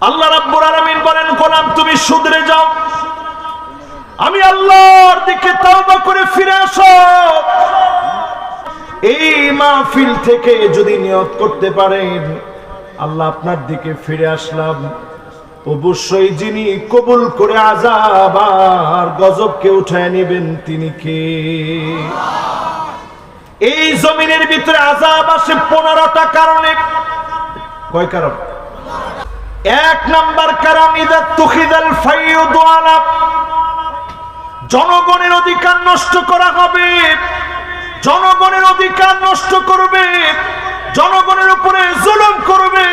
আল্লাহ রাব্বুল আলামিন বলেন, গোলাম তুমি শুধরে যাও, আমি আল্লাহর দিকে তওবা করে ফিরে আসো। এই মাহফিল থেকে যদি নিয়ত করতে পারেন আল্লাহ আপনার দিকে ফিরে আসলাম, অবশ্যই যিনি কবুল করে আযাব আর গজবকে উঠায় নেবেন তিনি কে? এই জমিনের ভিতরে আযাব আসে 15টা কারণে। কয় কারণ? 1 নাম্বার কারণ ইদা তুখিদাল ফাইয়ুদ আলা, জনগণের অধিকার নষ্ট করা হবে, জনগণের অধিকার নষ্ট করবে, জনগণের উপরে জুলুম করবে,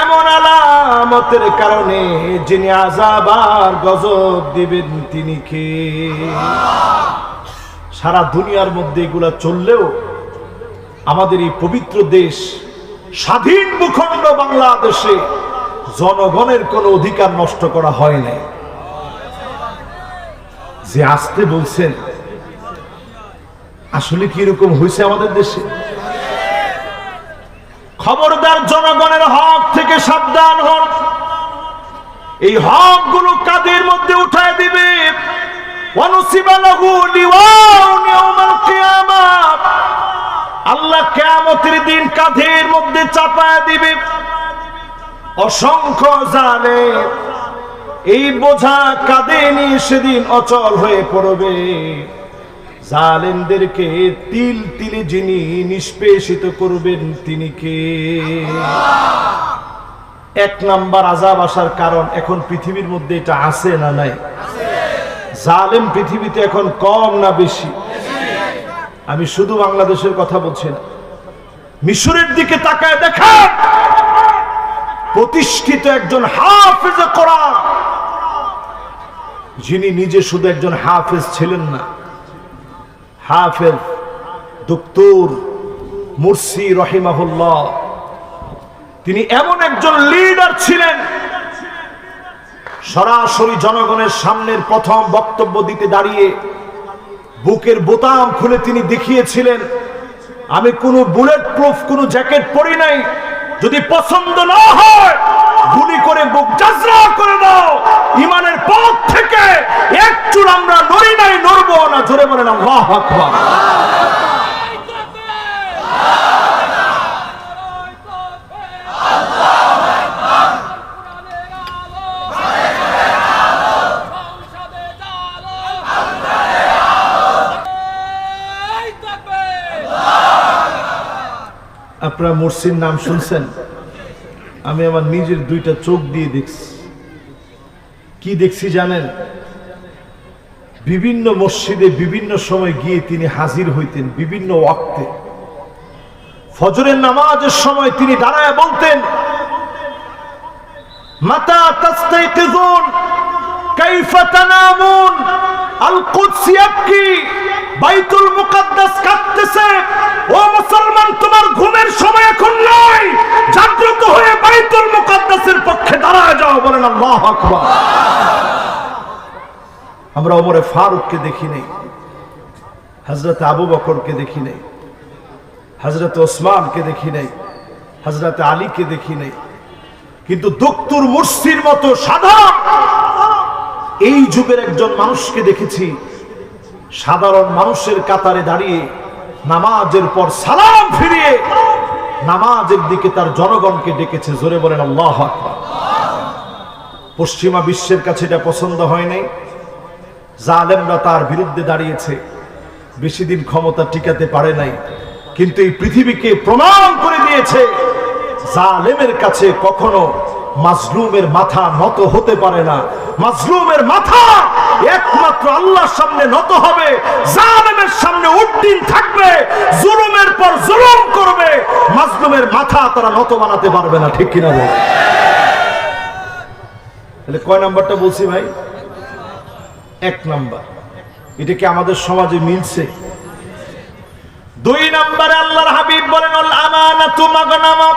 এমন আলামতের কারণে যিনি আযাব আর গজব দিবেন তিনি কে? সারা দুনিয়ার মধ্যে এগুলা চললেও আমাদের এই পবিত্র দেশ স্বাধীন ভূখণ্ড বাংলাদেশে জনগণের কোনো অধিকার নষ্ট করা হয় নাই। যে আসতে বলছেন আসলে কি এরকম হয়েছে আমাদের দেশে? খবরদার, জনগণের হক থেকে সাবধান হন। এই হক গুলো কাদের মধ্যে উঠায় দিবে? আল্লাহ কিয়ামতের দিন কাঁধের মধ্যে চাপায় দিবে। অসংখ্য জালেম এই বোঝা কাঁধে নিয়ে সেদিন অচল হয়ে পড়বে। জালেমদেরকে তিল তিলে যিনি নিষ্পেষিত করবেন তিনি কে? 1 নাম্বার আযাব আসার কারণ, এখন পৃথিবীর মধ্যে এটা আছে না নাই? জালেম পৃথিবীতে এখন কম না বেশি? আমি শুধু বাংলাদেশের কথা বলছি না, মিশরের দিকে তাকায় দেখেন, প্রতিষ্ঠিত একজন হাফেজে কোরআন, যিনি নিজে শুধু একজন হাফেজ ছিলেন না, হাফেজ ডক্টর মুরসি রহিমাহুল্লাহ, তিনি এমন একজন লিডার ছিলেন, সরাসরি জনগণের সামনের প্রথম বক্তব্য দিতে দাঁড়িয়ে বুকের বোতাম খুলে তিনি দেখিয়েছিলেন, আমি কোনো বুলেট প্রুফ কোনো জ্যাকেট পরি নাই, যদি পছন্দ না হয় গুলি করে বুক জাজরা করে দাও, ইমানের পথ থেকে এক চুল আমরা নড়ি নাই, নড়বো না। জোরে বলেন আল্লাহু আকবার। আপনারা মুরসির নাম শুনছেন? আমি আমার নিজের 2টা চোখ দিয়ে দেখছি। কি দেখছি জানেন? বিভিন্ন মসজিদে বিভিন্ন সময় গিয়ে তিনি হাজির হইতেন, বিভিন্ন ওয়াক্তে। ফজরের নামাজের সময় তিনি দাঁড়ায় বলতেন, মাতা তাস্তাইকিজুন কাইফা তানামুন, আল কুদস ইয়াবকি, বাইতুল মুকাদ্দাস কাঁদতেছে, ও মুসলমান তোমার ঘুমের সময় এখন নয়, জাগ্রত হয়ে বাইতুল মুকাদ্দাসের পক্ষে দাঁড়ায় যাও। বলেন আল্লাহু আকবার। আমরা ওমরে ফারুককে দেখি নাই, হযরত আবু বকরকে দেখি নাই, হযরত ওসমানকে দেখি নাই, হযরত আলীকে দেখি নাই, কিন্তু দক্তুর মুরসির মতো সাধারণ এই যুগের একজন মানুষকে দেখেছি, সাধারণ মানুষের কাতারে দাঁড়িয়ে নামাজের পর সালাম ফিরিয়ে নামাজের দিকে তার জনগণকে ডেকেছে। জোরে বলেন আল্লাহু আকবার। পশ্চিমা বিশ্বের কাছে এটা পছন্দ হয় নাই, জালেমরা তার বিরুদ্ধে দাঁড়িয়েছে, বেশি দিন ক্ষমতা টিকাতে পারে নাই, কিন্তু এই পৃথিবীকে প্রমাণ করে দিয়েছে জালেমের কাছে কখনো মাজলুমের মাথা নত হতে পারে না। মাজলুমের মাথা একমাত্র আল্লাহর সামনে নত হবে, জালেমের সামনে উদ্দিন থাকবে, জুলুমের পর জুলুম করবে, মাজলুমের মাথা তারা নত বানাতে পারবে না। ঠিক কিনা বল? তাহলে কয় নাম্বারটা বলছি ভাই? 1 নাম্বার। এটা কি আমাদের সমাজে মিলছে? 2 নাম্বারে আল্লাহর হাবিব বলেন, আল আমানাতু মাগনামা,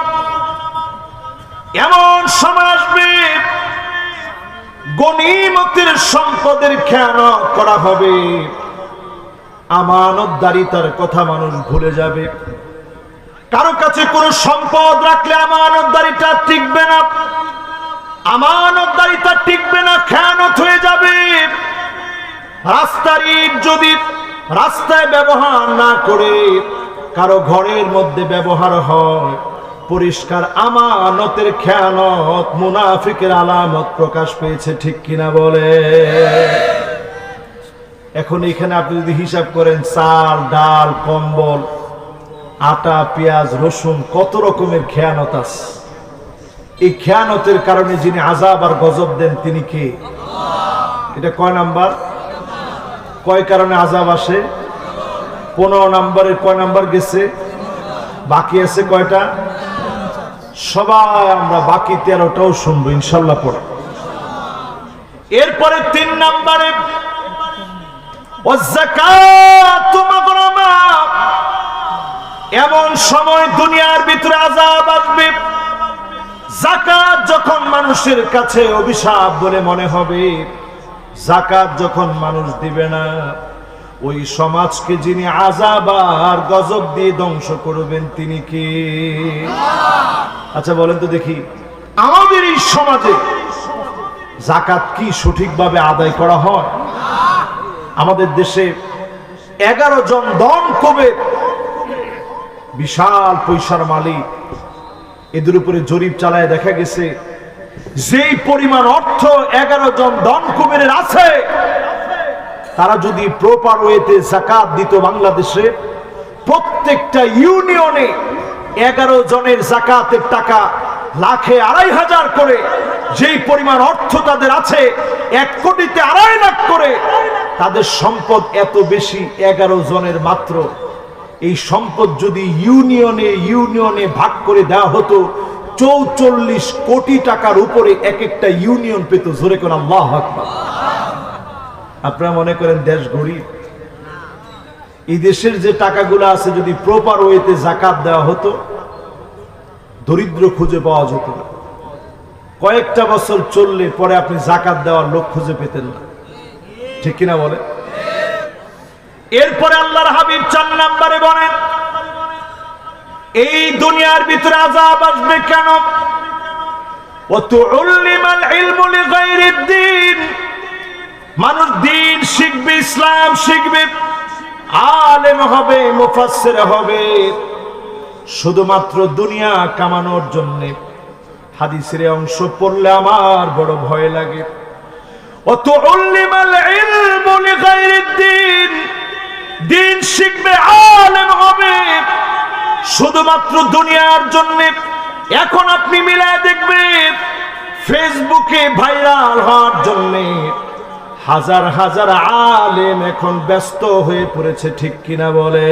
এমন সময় আসবে গনিমতের সম্পদের খেয়ানত করা হবে, আমানতদারিতার কথা মানুষ ভুলে যাবে। কারো কাছে কোনো সম্পদ রাখলে আমানতদারিতা টিকবে না। আমানতদারিতা টিকবে না, খেয়ানত হয়ে যাবে। রাস্তার ইট যদি রাস্তায় ব্যবহার না করে কারো ঘরের মধ্যে ব্যবহার হয়, পরিষ্কার আমানতের খেয়ানত, মুনাফিকের আলামত প্রকাশ পেয়েছে, ঠিক কিনা বলে? এখন এখানে আপনি যদি হিসাব করেন, চাল ডাল কম্বল আটা পেঁয়াজ রসুন, কত রকমের খেয়ানত আছে। এই খেয়ানতের কারণে যিনি আযাব আর গজব দেন তিনি কে? এটা কয় নাম্বার? কয় কারণে আযাব আসে? 15 নম্বরের কয় নাম্বার গেছে? বাকি আছে কয়টা? সবাই আমরা বাকি 13টাও শুনবো ইনশাল্লাহ পড়ে। এরপরে 3 নম্বরে এমন সময় দুনিয়ার ভিতরে আযাব আসবে, যাকাত যখন মানুষের কাছে অভিশাপ বলে মনে হবে, যাকাত যখন মানুষ দিবে না, ওই সমাজকে যিনি আযাব আর গজব দিয়ে ধ্বংস করবেন তিনি কে? আচ্ছা বলেন তো দেখি, আমাদের এই সমাজে যাকাত কি সঠিকভাবে আদায় করা হয়? আমাদের দেশে 11 জন ধন কবে বিশাল পয়সার মালিক, এদের উপরে জরিপ চালায় দেখা গেছে যেই পরিমাণ অর্থ 11 জন ধন কুবেরের আছে, তারা যদি প্রপার ওয়েতে যাকাত দিত, বাংলাদেশে প্রত্যেকটা ইউনিয়নে 11 জনের যাকাতের টাকা লাখে 2,500 করে, যেই পরিমাণ অর্থ তাদের আছে 1 কোটিতে 2.5 লাখ করে, তাদের সম্পদ এত বেশি 11 জনের মাত্র। এই সম্পদ যদি ইউনিয়নে ইউনিয়নে ভাগ করে দেওয়া হতো, 44 কোটি টাকার উপরে এক একটা ইউনিয়ন পেত। জোরে করে আল্লাহু আকবার। আপনারা মনে করেন দেশ গরিব? এই দেশের যে টাকাগুলো আছে যদি প্রপার ওয়েতে যাকাত দেওয়া হতো, দরিদ্র খুঁজে পাওয়া যেত না। কয়েকটা বছর চললে পরে আপনি যাকাত দেওয়ার লোক খুঁজে পেতেন না, ঠিক কিনা বলে? এরপরে আল্লাহর হাবিব 4 নম্বরে বলেন, এই দুনিয়ার ভিতরে আযাব আসবে কেন? ওয়াতুল্লিমাল ইলমু লিগাইরিদ দ্বীন, মানুষ দিন শিখবে, ইসলাম শিখবে, আলেম হবে, মুফাসসির হবে, শুধুমাত্র দুনিয়া কামানোর জন্য। হাদিসের অংশ পড়লে আমার বড় ভয় লাগে। ওয়াতুল্লিমাল ইলমু লিগাইরিদ দ্বীন, দিন শিখবে, আলেম হবে, শুধুমাত্র দুনিয়ার জন্য। এখন আপনি মিলায় দেখবেন, ফেসবুকে ভাইরাল হওয়ার জন্য হাজার হাজার আলেম এখন ব্যস্ত হয়ে পড়েছে, ঠিক কিনা বলে?